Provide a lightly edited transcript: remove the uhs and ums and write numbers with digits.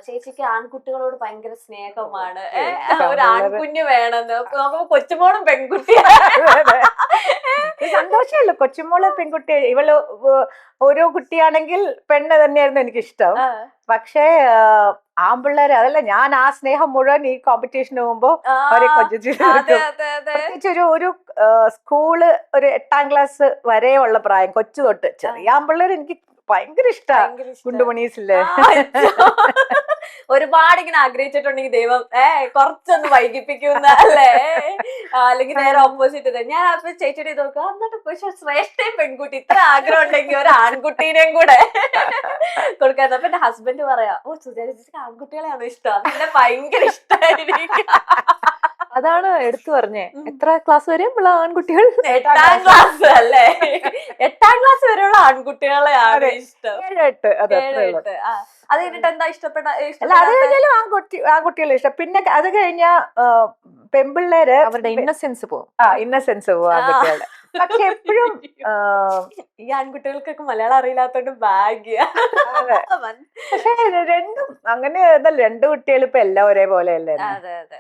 ചേച്ചിക്ക് ആൺകുട്ടികളോട് ഭയങ്കര സ്നേഹമാണ്. ഇഷ്ടം ഒരു ഉള്ളത്. ആൺകുഞ്ഞ് വേണമെന്ന്. നോക്കുമ്പോ കൊച്ചുമോളും പെൺകുട്ടി. സന്തോഷമേ ഉള്ളൂ. കൊച്ചുമോള് പെൺകുട്ടി, ഇവള് ഓരോ കുട്ടിയാണെങ്കിൽ പെണ്ണ് തന്നെയായിരുന്നു എനിക്കിഷ്ടം. പക്ഷേ ആൺപിള്ളേര് അതല്ല, ഞാൻ ആ സ്നേഹം മുഴുവൻ ഈ കോമ്പറ്റീഷന് പോകുമ്പോ അവരെ കൊഞ്ചിച്ച് പ്രത്യേകിച്ച് ഒരു സ്കൂള് ഒരു 8ാം ക്ലാസ് വരെ ഉള്ള പ്രായം, കൊച്ചു തൊട്ട് ചെറിയ ആൺപിള്ളേർ എനിക്ക് ഭയങ്കര ഇഷ്ടമാണ്. ഗുണ്ടുമണീസില്ലേ, ഒരുപാട് ഇങ്ങനെ ആഗ്രഹിച്ചിട്ടുണ്ടെങ്കിൽ ദൈവം കുറച്ചൊന്ന് വൈകിപ്പിക്കുന്ന അല്ലേ, അല്ലെങ്കിൽ നേരെ ഓപ്പോസിറ്റ്. ഞാൻ അപ്പൊ ചേച്ചിയുടെ ഇത് നോക്കുക, എന്നിട്ട് പക്ഷെ ശ്രേഷ്ഠയും പെൺകുട്ടി, ഇത്ര ആഗ്രഹം ഉണ്ടെങ്കിൽ ഒരു ആൺകുട്ടീനെയും കൂടെ കൊടുക്കാറ്. അപ്പൊ എന്റെ ഹസ്ബൻഡ് പറയാ, ഓ സുജാത ചേച്ചിക്ക് ആൺകുട്ടികളെയാണോ ഇഷ്ടം, പിന്നെ ഭയങ്കര ഇഷ്ടമായിരിക്കും. അതാണ് എടുത്തു പറഞ്ഞേ. എത്ര ക്ലാസ് വരെ ഉള്ള ആൺകുട്ടികൾ? 8ാം ക്ലാസ് അല്ലേ, 8ാം ക്ലാസ് വരെയുള്ള ആൺകുട്ടികളെയാണ് ഇഷ്ടം. 7-8 അത് കഴിഞ്ഞിട്ട് എന്താ ഇഷ്ടപ്പെട്ട? അല്ല, അത് കഴിഞ്ഞാലും ആൺകുട്ടികളെ ഇഷ്ടം. പിന്നെ അത് കഴിഞ്ഞ പെൺപിള്ളേര് അവരുടെ ഇന്നസെൻസ് പോകും. ഇന്നസെൻസ് പോവും ആൺകുട്ടികളുടെ. പക്ഷെ എപ്പോഴും ഈ ആൺകുട്ടികൾക്കൊക്കെ മലയാളം അറിയില്ലാത്തോണ്ട് ഭാഗ്യ. പക്ഷെ രണ്ടും അങ്ങനെ, 2 കുട്ടികൾ ഇപ്പൊ എല്ലാം ഒരേപോലെ അല്ലേ. അതെ അതെ.